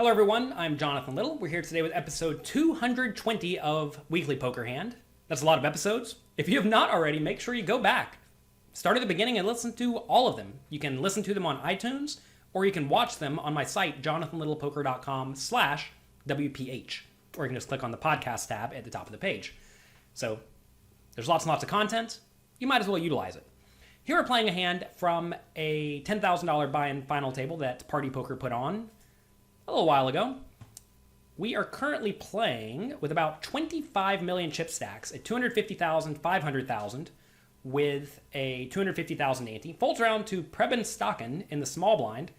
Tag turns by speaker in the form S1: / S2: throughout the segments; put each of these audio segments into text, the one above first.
S1: Hello everyone, I'm Jonathan Little. We're here today with episode 220 of Weekly Poker Hand. That's a lot of episodes. If you have not already, make sure you go back. Start at the beginning and listen to all of them. You can listen to them on iTunes, or you can watch them on my site, jonathanlittlepoker.com/WPH. Or you can just click on the podcast tab at the top of the page. So there's lots and lots of content. You might as well utilize it. Here we're playing a hand from a $10,000 buy-in final table that Party Poker put on a little while ago. We are currently playing with about 25 million chip stacks at 250,000, 500,000 with a 250,000 ante. Folds around to Preben Stocken in the small blind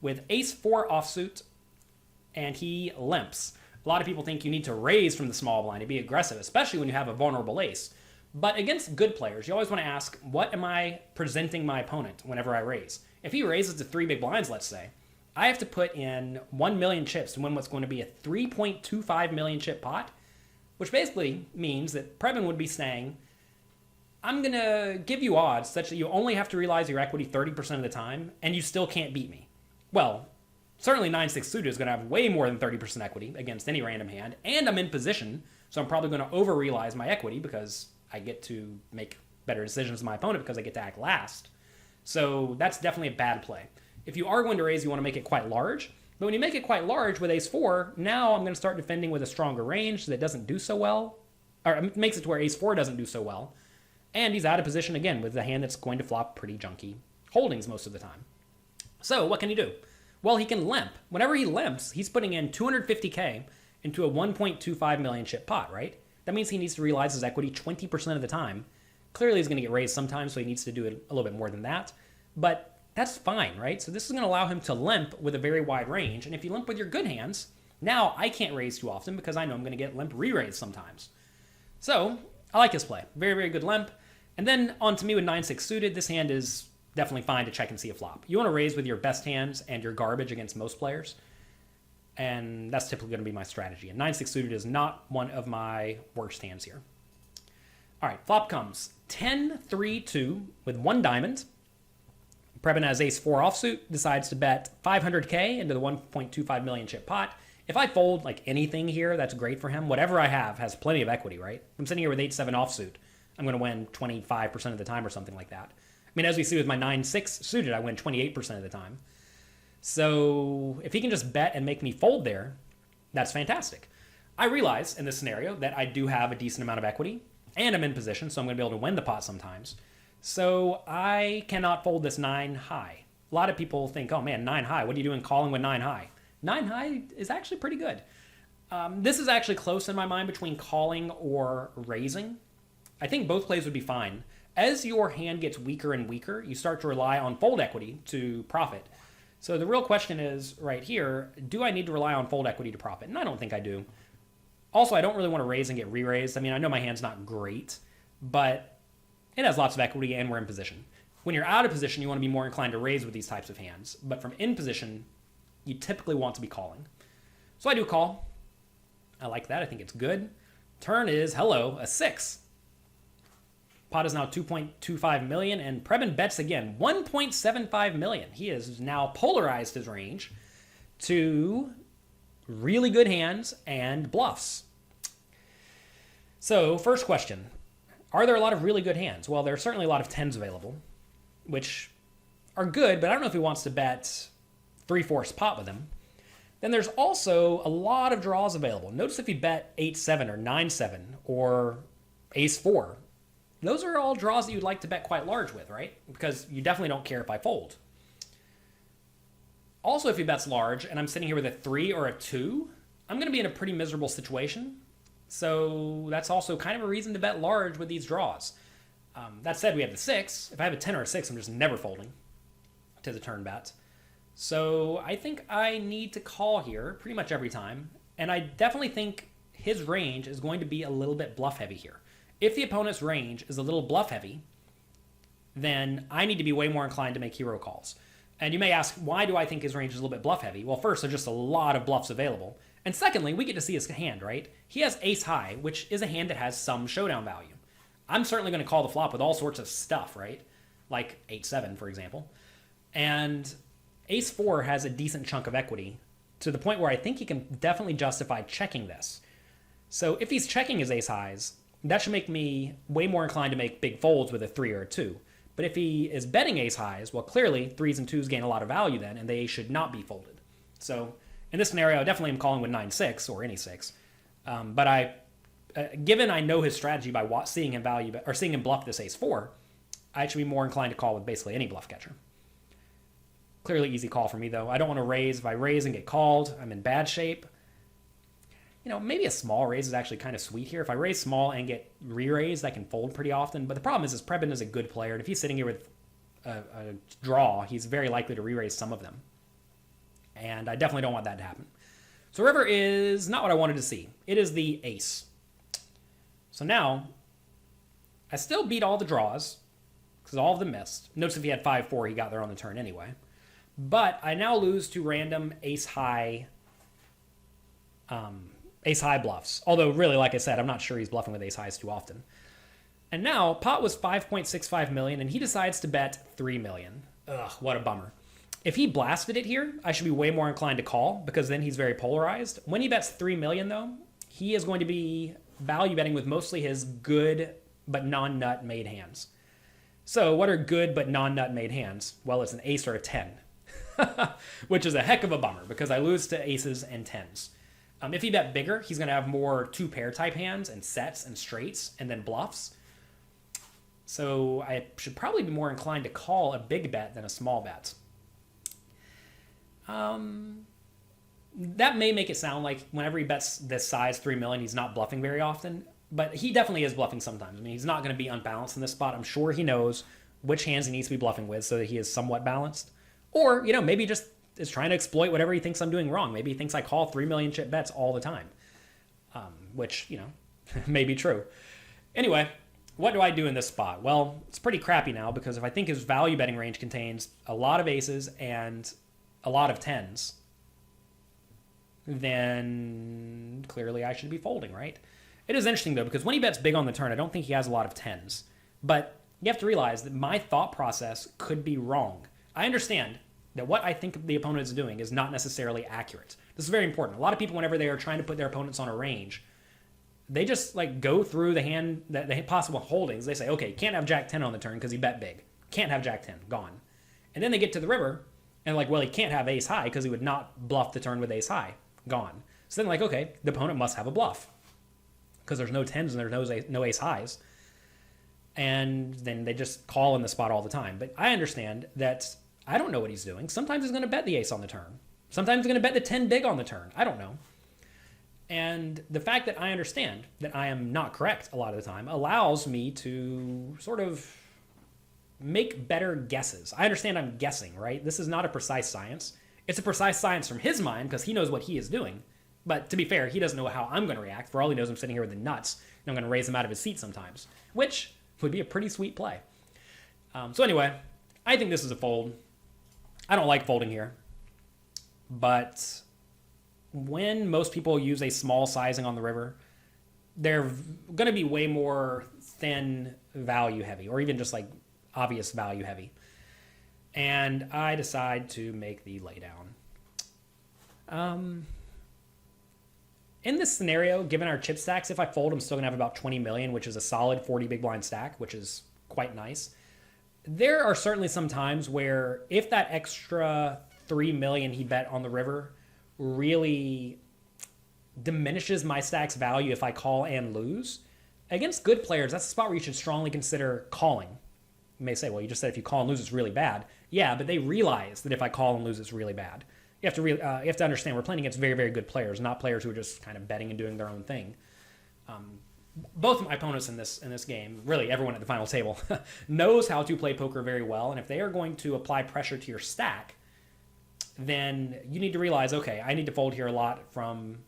S1: with ace-4 offsuit, and he limps. A lot of people think you need to raise from the small blind to be aggressive, especially when you have a vulnerable ace. But against good players, you always want to ask, what am I presenting my opponent whenever I raise? If he raises to 3 big blinds, let's say, I have to put in 1 million chips to win what's going to be a 3.25 million chip pot, which basically means that Preben would be saying, I'm going to give you odds such that you only have to realize your equity 30% of the time, and you still can't beat me. Well, certainly 9-6 suited is going to have way more than 30% equity against any random hand, and I'm in position, so I'm probably going to over-realize my equity because I get to make better decisions than my opponent because I get to act last. So that's definitely a bad play. If you are going to raise, you want to make it quite large. But when you make it quite large with ace-4, now I'm going to start defending with a stronger range that doesn't do so well. Or it makes it to where ace-4 doesn't do so well. And he's out of position again with a hand that's going to flop pretty junky holdings most of the time. So what can he do? Well, he can limp. Whenever he limps, he's putting in 250K into a 1.25 million chip pot, right? That means he needs to realize his equity 20% of the time. Clearly he's going to get raised sometimes, so he needs to do it a little bit more than that. But that's fine, right? So this is going to allow him to limp with a very wide range. And if you limp with your good hands, now I can't raise too often because I know I'm going to get limp re-raised sometimes. So I like his play. Very, very good limp. And then on to me with 9-6 suited. This hand is definitely fine to check and see a flop. You want to raise with your best hands and your garbage against most players. And that's typically going to be my strategy. And 9-6 suited is not one of my worst hands here. All right, flop comes 10-3-2 with 1 diamond. Preben has ace-4 offsuit, decides to bet 500K into the 1.25 million chip pot. If I fold like anything here, that's great for him. Whatever I have has plenty of equity, right? I'm sitting here with 8-7 offsuit. I'm going to win 25% of the time or something like that. I mean, as we see with my 9-6 suited, I win 28% of the time. So if he can just bet and make me fold there, that's fantastic. I realize in this scenario that I do have a decent amount of equity and I'm in position, so I'm going to be able to win the pot sometimes. So I cannot fold this 9 high. A lot of people think, oh man, 9 high. What are you doing calling with 9 high? 9 high is actually pretty good. This is actually close in my mind between calling or raising. I think both plays would be fine. As your hand gets weaker and weaker, you start to rely on fold equity to profit. So the real question is right here, do I need to rely on fold equity to profit? And I don't think I do. Also, I don't really want to raise and get re-raised. I mean, I know my hand's not great, but it has lots of equity and we're in position. When you're out of position, you want to be more inclined to raise with these types of hands. But from in position, you typically want to be calling. So I do call. I like that. I think it's good. Turn is, hello, a 6. Pot is now 2.25 million, and Preben bets again, 1.75 million. He has now polarized his range to really good hands and bluffs. So, first question. Are there a lot of really good hands? Well, there are certainly a lot of 10s available, which are good, but I don't know if he wants to bet 3/4 pot with them. Then there's also a lot of draws available. Notice if you bet 8-7 or 9-7 or ace-4. Those are all draws that you'd like to bet quite large with, right? Because you definitely don't care if I fold. Also, if he bets large and I'm sitting here with a 3 or a 2, I'm going to be in a pretty miserable situation. So that's also kind of a reason to bet large with these draws. That said, we have the 6. If I have a 10 or a 6, I'm just never folding to the turn bet. So I think I need to call here pretty much every time. And I definitely think his range is going to be a little bit bluff heavy here. If the opponent's range is a little bluff heavy, then I need to be way more inclined to make hero calls. And you may ask, why do I think his range is a little bit bluff heavy? Well, first, there's just a lot of bluffs available. And secondly, we get to see his hand, right? He has ace high, which is a hand that has some showdown value. I'm certainly going to call the flop with all sorts of stuff, right? Like 8-7, for example. And ace 4 has a decent chunk of equity to the point where I think he can definitely justify checking this. So if he's checking his ace highs, that should make me way more inclined to make big folds with a 3 or a 2. But if he is betting ace highs, well, clearly 3s and 2s gain a lot of value then, and they should not be folded. So in this scenario, I definitely am calling with 9-6 or any 6. But given I know his strategy by seeing him seeing him bluff this ace 4, I should be more inclined to call with basically any bluff catcher. Clearly easy call for me, though. I don't want to raise. If I raise and get called, I'm in bad shape. Maybe a small raise is actually kind of sweet here. If I raise small and get re-raised, I can fold pretty often. But the problem is Prebin is a good player, and if he's sitting here with a draw, he's very likely to re-raise some of them. And I definitely don't want that to happen. So river is not what I wanted to see. It is the ace. So now, I still beat all the draws, because all of them missed. Notice if he had 5-4, he got there on the turn anyway. But I now lose to random ace-high bluffs. Although, really, like I said, I'm not sure he's bluffing with ace-highs too often. And now, pot was 5.65 million, and he decides to bet 3 million. Ugh, what a bummer. If he blasted it here, I should be way more inclined to call, because then he's very polarized. When he bets 3 million, though, he is going to be value betting with mostly his good but non-nut made hands. So what are good but non-nut made hands? Well, it's an ace or a 10, which is a heck of a bummer, because I lose to aces and 10s. If he bet bigger, he's going to have more 2-pair type hands and sets and straights and then bluffs. So I should probably be more inclined to call a big bet than a small bet. That may make it sound like whenever he bets this size, 3 million, he's not bluffing very often. But he definitely is bluffing sometimes. I mean, he's not going to be unbalanced in this spot. I'm sure he knows which hands he needs to be bluffing with so that he is somewhat balanced. Or, maybe just is trying to exploit whatever he thinks I'm doing wrong. Maybe he thinks I call 3 million chip bets all the time, which, may be true. Anyway, what do I do in this spot? Well, it's pretty crappy now, because if I think his value betting range contains a lot of aces and a lot of 10s, then clearly I should be folding, right? It is interesting, though, because when he bets big on the turn, I don't think he has a lot of 10s. But you have to realize that my thought process could be wrong. I understand that what I think the opponent is doing is not necessarily accurate. This is very important. A lot of people, whenever they are trying to put their opponents on a range, they just go through the possible holdings. They say, okay, can't have Jack 10 on the turn because he bet big. Can't have Jack 10, gone. And then they get to the river, and well, he can't have ace high because he would not bluff the turn with ace high, gone. So then okay, the opponent must have a bluff, because there's no 10s and there's no ace highs. And then they just call in the spot all the time. But I understand that I don't know what he's doing. Sometimes he's going to bet the ace on the turn. Sometimes he's going to bet the 10 big on the turn. I don't know. And the fact that I understand that I am not correct a lot of the time allows me to sort of make better guesses. I understand I'm guessing, right? This is not a precise science. It's a precise science from his mind because he knows what he is doing. But to be fair, he doesn't know how I'm going to react. For all he knows, I'm sitting here with the nuts, and I'm going to raise him out of his seat sometimes, which would be a pretty sweet play. So anyway, I think this is a fold. I don't like folding here. But when most people use a small sizing on the river, they're going to be way more thin value heavy, or even just obvious value heavy. And I decide to make the laydown. In this scenario, given our chip stacks, if I fold, I'm still going to have about 20 million, which is a solid 40 big blind stack, which is quite nice. There are certainly some times where if that extra 3 million he bet on the river really diminishes my stack's value if I call and lose, against good players, that's a spot where you should strongly consider calling. You may say, well, you just said if you call and lose, it's really bad. Yeah, but they realize that if I call and lose, it's really bad. You have to understand we're playing against very, very good players, not players who are just kind of betting and doing their own thing. Both of my opponents in this game, really everyone at the final table, knows how to play poker very well. And if they are going to apply pressure to your stack, then you need to realize, okay, I need to fold here a lot from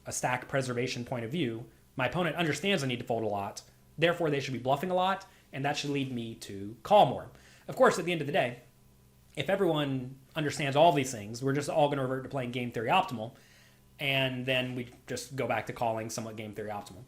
S1: a stack preservation point of view. My opponent understands I need to fold a lot. Therefore, they should be bluffing a lot, and that should lead me to call more. Of course, at the end of the day, if everyone understands all these things, we're just all going to revert to playing game theory optimal, and then we just go back to calling somewhat game theory optimal.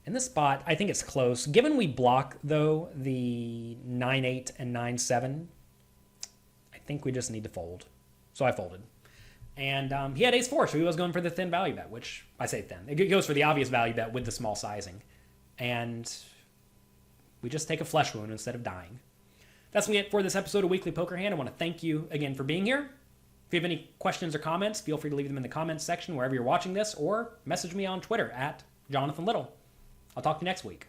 S1: In this spot, I think it's close. Given we block, though, the 9-8 and 9-7, I think we just need to fold. So I folded. And he had ace-4, so he was going for the thin value bet, which I say thin. It goes for the obvious value bet with the small sizing. And we just take a flesh wound instead of dying. That's going to be it for this episode of Weekly Poker Hand. I want to thank you again for being here. If you have any questions or comments, feel free to leave them in the comments section wherever you're watching this, or message me on Twitter at Jonathan Little. I'll talk to you next week.